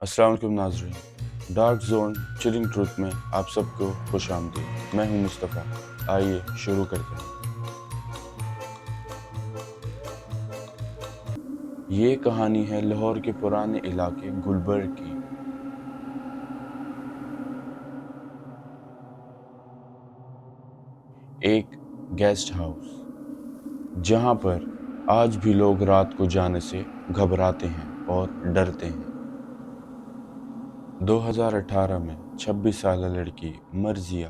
अस्सलाम वालेकुम नाज़रीन। डार्क जोन चिलिंग ट्रूथ में आप सबको खुश आमदीद। मैं हूं मुस्तफ़ा। आइए शुरू करते हैं। ये कहानी है लाहौर के पुराने इलाके गुलबर्ग की। एक गेस्ट हाउस जहां पर आज भी लोग रात को जाने से घबराते हैं और डरते हैं। 2018 में 26 साल लड़की मर्जिया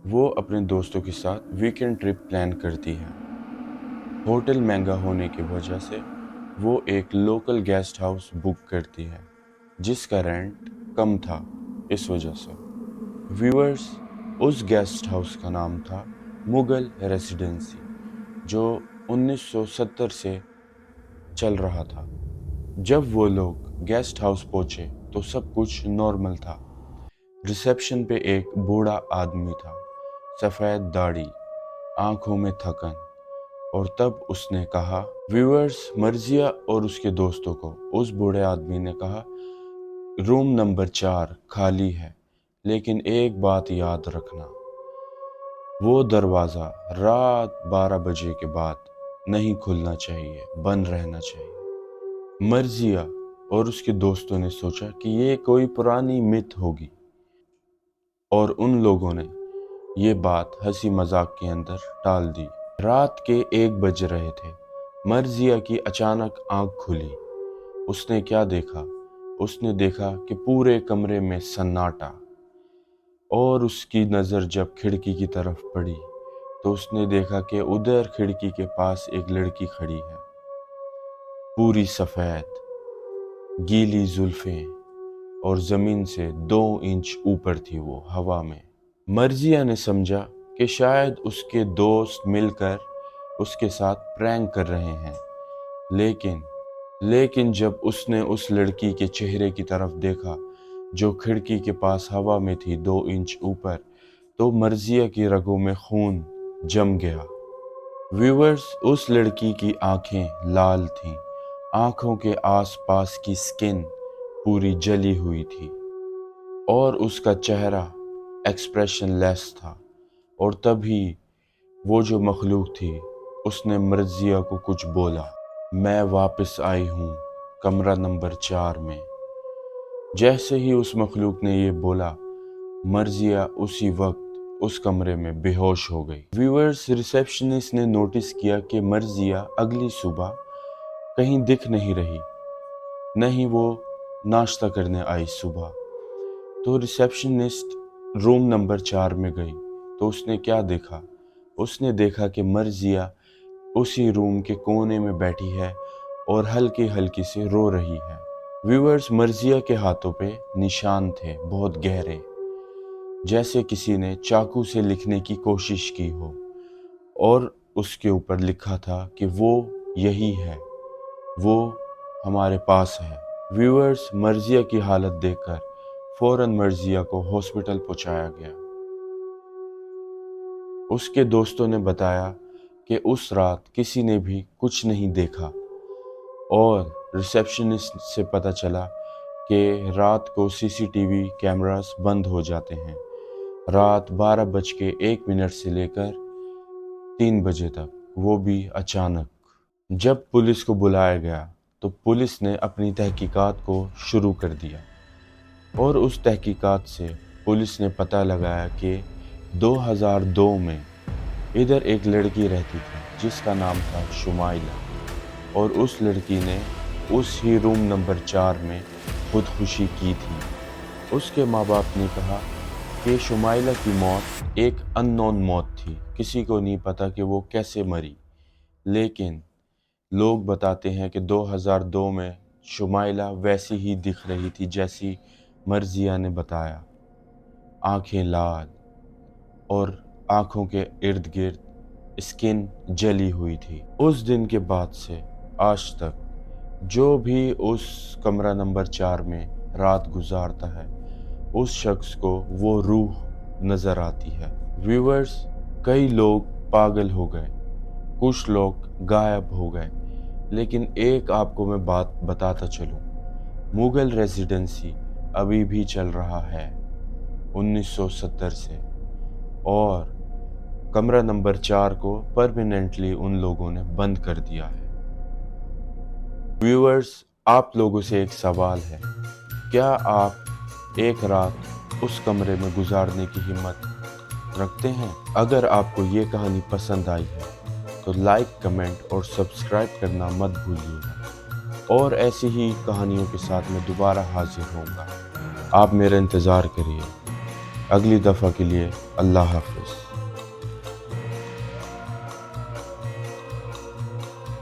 वो अपने दोस्तों के साथ वीकेंड ट्रिप प्लान करती है। होटल महंगा होने की वजह से वो एक लोकल गेस्ट हाउस बुक करती है जिसका रेंट कम था। इस वजह से व्यूअर्स, उस गेस्ट हाउस का नाम था मुगल रेसिडेंसी, जो 1970 से चल रहा था। जब वो लोग गेस्ट हाउस पहुंचे तो सब कुछ नॉर्मल था। रिसेप्शन पे एक बूढ़ा आदमी था, सफ़ेद दाढ़ी, आंखों में थकन। और तब उसने कहा, व्यूअर्स, मर्जिया और उसके दोस्तों को उस बूढ़े आदमी ने कहा, रूम नंबर 4 खाली है, लेकिन एक बात याद रखना, वो दरवाज़ा रात 12 बजे के बाद नहीं खुलना चाहिए, बंद रहना चाहिए। मर्जिया और उसके दोस्तों ने सोचा कि ये कोई पुरानी मिथ होगी, और उन लोगों ने ये बात हंसी मजाक के अंदर टाल दी। रात के 1 बज रहे थे। मर्जिया की अचानक आंख खुली। उसने क्या देखा? उसने देखा कि पूरे कमरे में सन्नाटा, और उसकी नज़र जब खिड़की की तरफ पड़ी तो उसने देखा कि उधर खिड़की के पास एक लड़की खड़ी है, पूरी सफ़ेद, गीली जुल्फें, और ज़मीन से 2 इंच ऊपर थी वो हवा में। मर्जिया ने समझा कि शायद उसके दोस्त मिलकर उसके साथ प्रैंक कर रहे हैं, लेकिन जब उसने उस लड़की के चेहरे की तरफ देखा जो खिड़की के पास हवा में थी 2 इंच ऊपर, तो मर्जिया की रगों में खून जम गया। व्यूअर्स, उस लड़की की आंखें लाल थीं, आंखों के आसपास की स्किन पूरी जली हुई थी, और उसका चेहरा एक्सप्रेशन लेस था। और तभी वो जो मखलूक थी, उसने मर्जिया को कुछ बोला, मैं वापस आई हूँ कमरा नंबर 4 में। जैसे ही उस मखलूक ने ये बोला, मर्जिया उसी वक्त उस कमरे में बेहोश हो गई। व्यूअर्स, रिसेप्शनिस्ट ने नोटिस किया कि मर्जिया अगली सुबह कहीं दिख नहीं रही, नहीं वो नाश्ता करने आई सुबह। तो रिसेप्शनिस्ट रूम नंबर 4 में गई तो उसने क्या देखा? उसने देखा कि मर्जिया उसी रूम के कोने में बैठी है और हल्की हल्की से रो रही है। व्यूअर्स, मर्जिया के हाथों पे निशान थे, बहुत गहरे, जैसे किसी ने चाकू से लिखने की कोशिश की हो, और उसके ऊपर लिखा था कि वो यही है, वो हमारे पास है। व्यूअर्स, मर्जिया की हालत देखकर फौरन मर्जिया को हॉस्पिटल पहुंचाया गया। उसके दोस्तों ने बताया कि उस रात किसी ने भी कुछ नहीं देखा, और रिसेप्शनिस्ट से पता चला कि रात को सीसीटीवी कैमरास बंद हो जाते हैं, रात 12:01 से लेकर 3 बजे तक, वो भी अचानक। जब पुलिस को बुलाया गया तो पुलिस ने अपनी तहकीकात को शुरू कर दिया, और उस तहकीकात से पुलिस ने पता लगाया कि 2002 में इधर एक लड़की रहती थी जिसका नाम था शुमाइला, और उस लड़की ने उस ही रूम नंबर 4 में खुदकुशी की थी। उसके माँ बाप ने कहा कि शुमाइला की मौत एक अननोन मौत थी, किसी को नहीं पता कि वो कैसे मरी। लेकिन लोग बताते हैं कि 2002 में शुमाइला वैसी ही दिख रही थी जैसी मर्जिया ने बताया, आंखें लाल, और आंखों के इर्द गिर्द स्किन जली हुई थी। उस दिन के बाद से आज तक जो भी उस कमरा नंबर 4 में रात गुजारता है, उस शख्स को वो रूह नजर आती है। व्यूअर्स, कई लोग पागल हो गए, कुछ लोग गायब हो गए, लेकिन एक आपको मैं बात बताता चलूं, मुगल रेजिडेंसी अभी भी चल रहा है 1970 से, और कमरा नंबर 4 को परमानेंटली उन लोगों ने बंद कर दिया है। व्यूअर्स, आप लोगों से एक सवाल है, क्या आप एक रात उस कमरे में गुजारने की हिम्मत रखते हैं? अगर आपको ये कहानी पसंद आई है तो लाइक, कमेंट और सब्सक्राइब करना मत भूलिएगा, और ऐसी ही कहानियों के साथ मैं दोबारा हाजिर होऊंगा। आप मेरा इंतज़ार करिए। अगली दफ़ा के लिए अल्लाह हाफ़िज़।